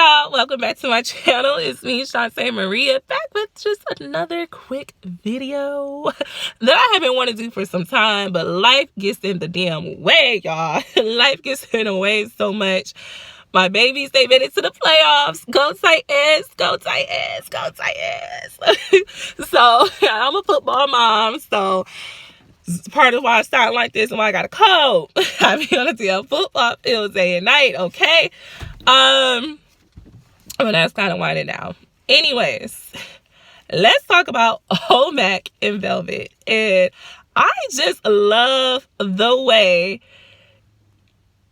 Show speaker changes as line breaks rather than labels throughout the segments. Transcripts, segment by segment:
y'all, welcome back to my channel. It's me, Shante Maria, back with just another quick video that I haven't wanted to do for some time, but life gets in the damn way, y'all. Life gets in the way so much. My babies, they made it to the playoffs. Go Titans, go Titans, go Titans. So I'm a football mom, so part of why I started like this and why I got a cold. I be on the damn football field day and night, okay? But that's kind of winding down. Anyways, let's talk about Olmek and Velvet. And I just love the way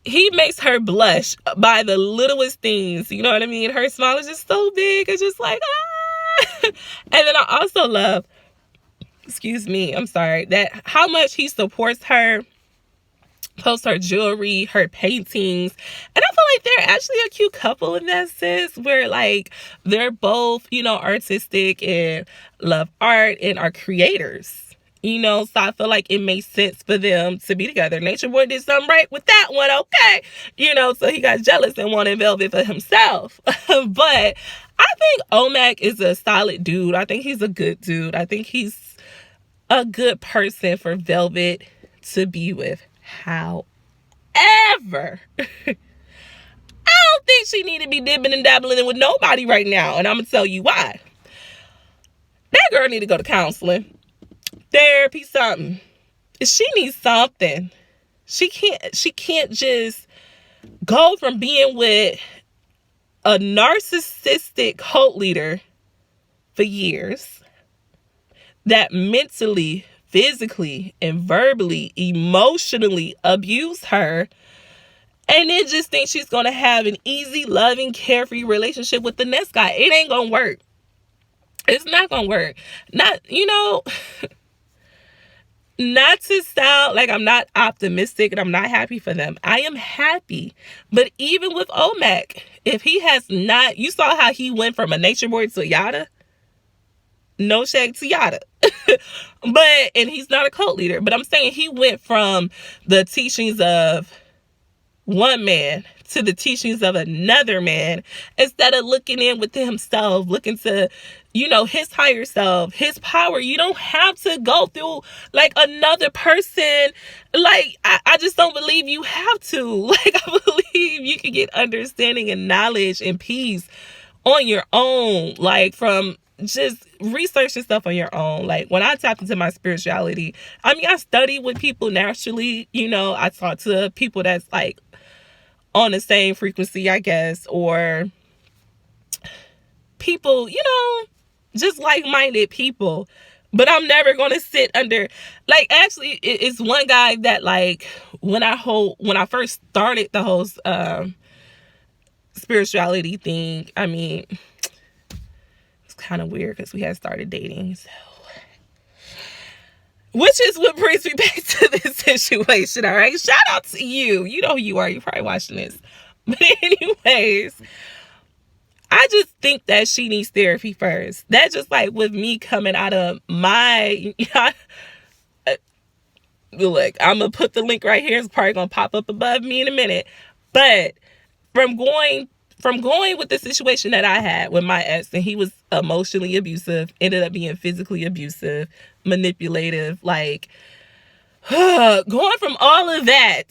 he makes her blush by the littlest things. You know what I mean? Her smile is just so big. It's just like, ah. And then I also love, that how much he supports her, posts her jewelry, her paintings. And I feel like they're actually a cute couple in that sense, where like they're both, artistic and love art and are creators. So I feel like it makes sense for them to be together. Nature Boy did something right with that one, okay? So he got jealous and wanted Velvet for himself. But I think Olmek is a solid dude. I think he's a good dude. I think he's a good person for Velvet to be with. However, I don't think she need to be dipping and dabbling with nobody right now. And I'm going to tell you why. That girl need to go to counseling. Therapy, something. She needs something. She can't just go from being with a narcissistic cult leader for years that mentally, physically, and verbally, emotionally abuse her, and then just think she's going to have an easy, loving, carefree relationship with the next guy. It ain't going to work. It's not going to work. Not to sound like I'm not optimistic and I'm not happy for them. I am happy. But even with Olmek, if he has not, you saw how he went from a nature boy to a yada? No shade to yada. And he's not a cult leader. But I'm saying he went from the teachings of one man to the teachings of another man, instead of looking in within himself, looking to, his higher self, his power. You don't have to go through like another person. Like, I just don't believe you have to. Like, I believe you can get understanding and knowledge and peace on your own, like from just researching stuff on your own. Like when I tapped into my spirituality, I study with people naturally. I talk to people that's like on the same frequency, I guess, or people, just like-minded people. But I'm never going to sit under, like, actually, it's one guy that, like, when I first started the whole spirituality thing, it's kind of weird because we had started dating, so. Which is what brings me back to this situation, all right? Shout out to you. You know who you are. You're probably watching this. But anyways, I just think that she needs therapy first. That's just like with me coming out of my... Look, I'm going to put the link right here. It's probably going to pop up above me in a minute. But from going with the situation that I had with my ex, and he was emotionally abusive, ended up being physically abusive, manipulative, like, going from all of that,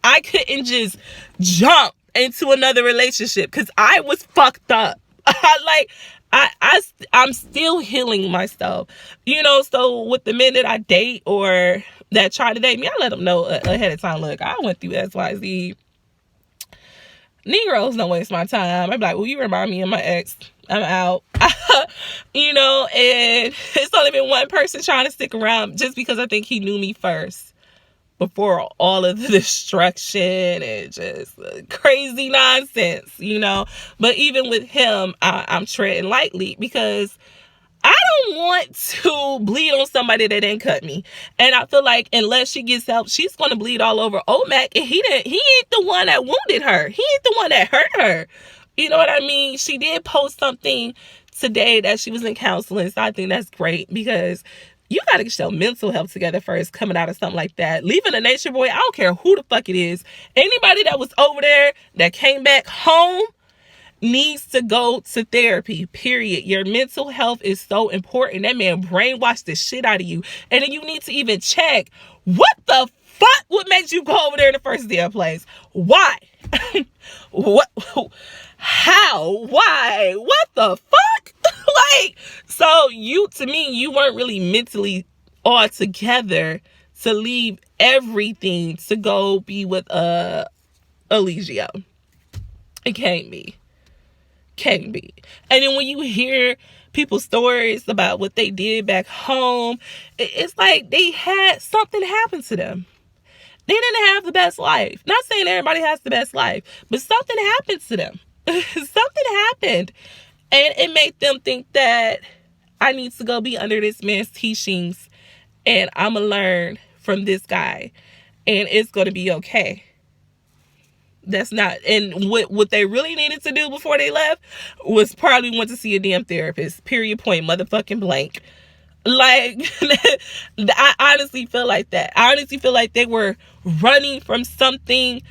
I couldn't just jump into another relationship because I was fucked up. I'm still healing myself, so with the men that I date or that try to date me, I let them know ahead of time, look, I went through XYZ. Negroes don't waste my time. I'm like, well, you remind me of my ex. I'm out. And it's only been one person trying to stick around just because I think he knew me first before all of the destruction and just crazy nonsense, But even with him, I'm treading lightly because I don't want to bleed on somebody that didn't cut me. And I feel like unless she gets help, she's going to bleed all over Olmek. And he ain't the one that wounded her. He ain't the one that hurt her. You know what I mean? She did post something today that she was in counseling. So I think that's great because you got to get your mental health together first coming out of something like that. Leaving a nature boy, I don't care who the fuck it is. Anybody that was over there that came back home needs to go to therapy, period. Your mental health is so important. That man brainwashed the shit out of you. And then you need to even check what the fuck would make you go over there in the first damn place. Why? What? How? Why? What the fuck? Like, so to me, you weren't really mentally all together to leave everything to go be with Eligio. It can't be. Can't be. And then when you hear people's stories about what they did back home, it's like they had something happen to them. They didn't have the best life. Not saying everybody has the best life, but something happened to them. Something happened. And it made them think that I need to go be under this man's teachings and I'm going to learn from this guy and it's going to be okay. That's not, and what they really needed to do before they left was probably went to see a damn therapist. Period, point, motherfucking blank. Like, I honestly feel like that. I honestly feel like they were running from something,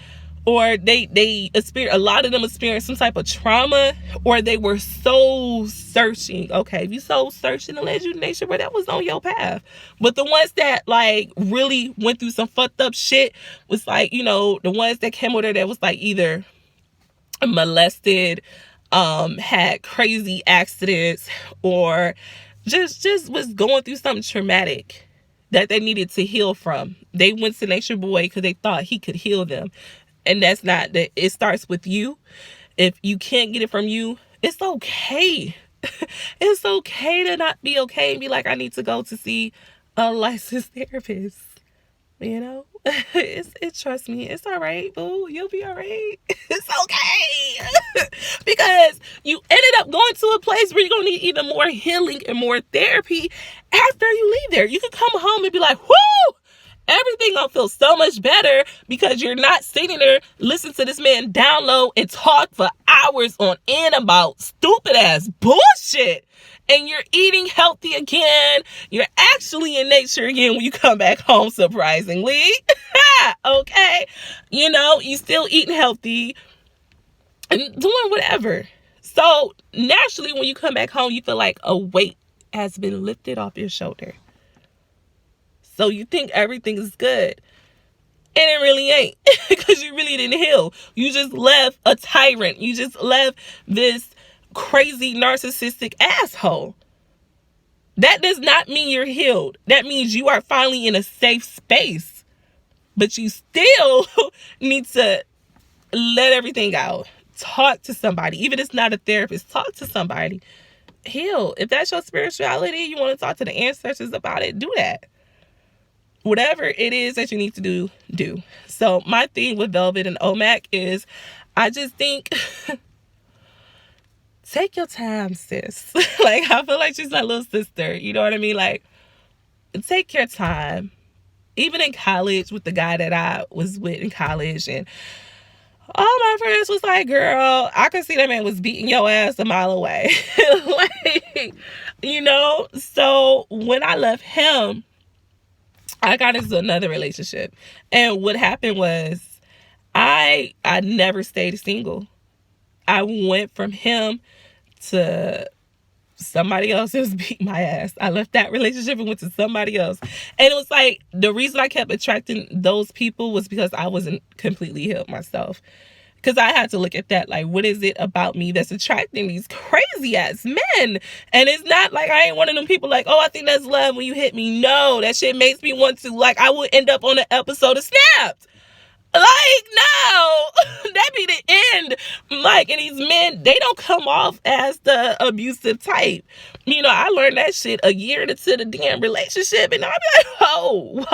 or they experienced, a lot of them experienced some type of trauma, or they were soul searching. Okay, if you soul searching, and led you to nature, where that was on your path. But the ones that like really went through some fucked up shit was like, you know, the ones that came over there that was like either molested, had crazy accidents, or just was going through something traumatic that they needed to heal from. They went to Nature Boy because they thought he could heal them. And that's not that. It starts with you. If you can't get it from you, it's okay. It's okay to not be okay and be like, I need to go to see a licensed therapist. You know, trust me, it's all right, boo. You'll be all right. It's okay. Because you ended up going to a place where you're going to need even more healing and more therapy after you leave there. You can come home and be like, whoo! Everything gonna feel so much better because you're not sitting there listening to this man download and talk for hours on end about stupid ass bullshit. And you're eating healthy again. You're actually in nature again when you come back home, surprisingly. Okay. You know, you still eating healthy and doing whatever. So naturally, when you come back home, you feel like a weight has been lifted off your shoulder. So you think everything is good. And it really ain't. Because you really didn't heal. You just left a tyrant. You just left this crazy narcissistic asshole. That does not mean you're healed. That means you are finally in a safe space. But you still need to let everything out. Talk to somebody. Even if it's not a therapist, talk to somebody. Heal. If that's your spirituality, you want to talk to the ancestors about it, do that. Whatever it is that you need to do. So my thing with Velvet&Olmek is, I just think, take your time, sis. Like, I feel like she's my little sister. You know what I mean? Like, take your time. Even in college with the guy that I was with in college, and all my friends was like, girl, I could see that man was beating your ass a mile away. Like, you know? So when I left him, I got into another relationship. And what happened was I never stayed single. I went from him to somebody else who was beating my ass. I left that relationship and went to somebody else. And it was like, the reason I kept attracting those people was because I wasn't completely healed myself. Because I had to look at that, like, what is it about me that's attracting these crazy ass men? And it's not like I ain't one of them people like, oh, I think that's love when you hit me. No, that shit makes me want to, like, I would end up on an episode of Snapped. Like, no, that be the end. Like, and these men, they don't come off as the abusive type. You know, I learned that shit a year into the damn relationship, and I'm like, whoa,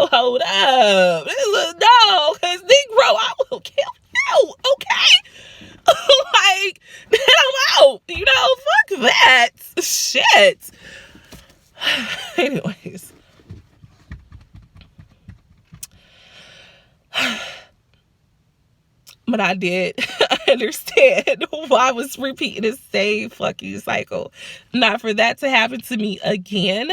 hold up. No, because Negro, I will kill you, okay? Like, then I'm out, you know, fuck that shit. Anyways. But I did understand why I was repeating the same fucking cycle. Not for that to happen to me again.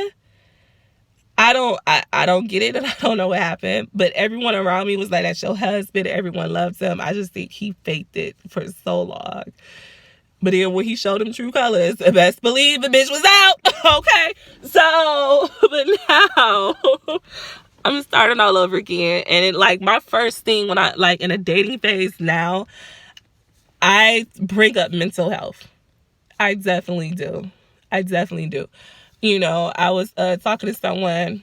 I don't get it, and I don't know what happened. But everyone around me was like, that's your husband. Everyone loves him. I just think he faked it for so long. But then when he showed him true colors, best believe the bitch was out. Okay. So, but now I'm starting all over again. And it, like, my first thing when I, like, in a dating phase now, I bring up mental health. I definitely do. I definitely do. You know, I was talking to someone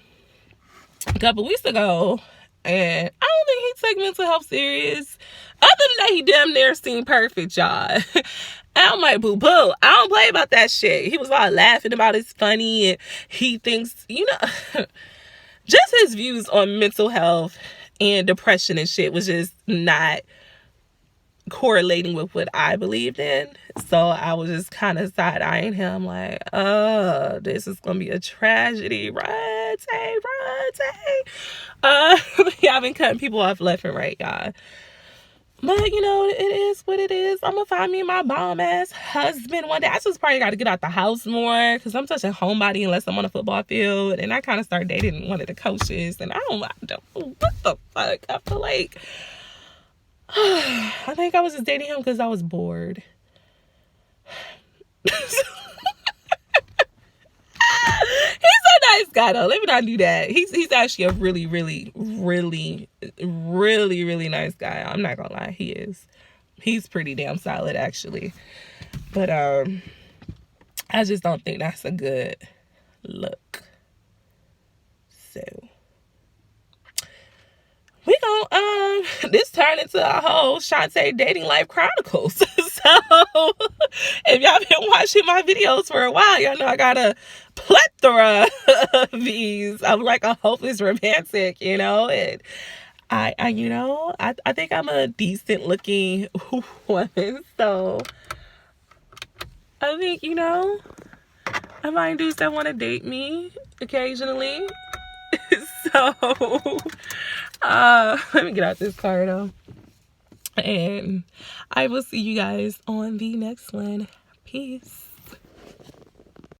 a couple weeks ago, and I don't think he took mental health serious. Other than that, he damn near seemed perfect, y'all. And I'm like, boo boo, I don't play about that shit. He was all laughing about it's funny, and he thinks, you know, just his views on mental health and depression and shit was just not correlating with what I believed in. So I was just kind of side-eyeing him like, oh, this is gonna be a tragedy. Run, Tay, run, Tay. Yeah, I've been cutting people off left and right, y'all. But, you know, it is what it is. I'm gonna find me my bomb-ass husband one day. I just probably got to get out the house more because I'm such a homebody unless I'm on a football field. And I kind of started dating one of the coaches. And I don't what the fuck? I feel like I think I was just dating him because I was bored. He's a nice guy though. Let me not do that. He's actually a really, really, really, really, really nice guy. I'm not gonna lie, he is. He's pretty damn solid actually. But I just don't think that's a good look. So we gon' this turned into a whole Shante dating life chronicles. So if y'all been watching my videos for a while, y'all know I got a plethora of these. I'm like a hopeless romantic, you know, and I you know, I think I'm a decent looking woman, so I think, you know, I find dudes that want to date me occasionally. So let me get out this car though. And I will see you guys on the next one. Peace.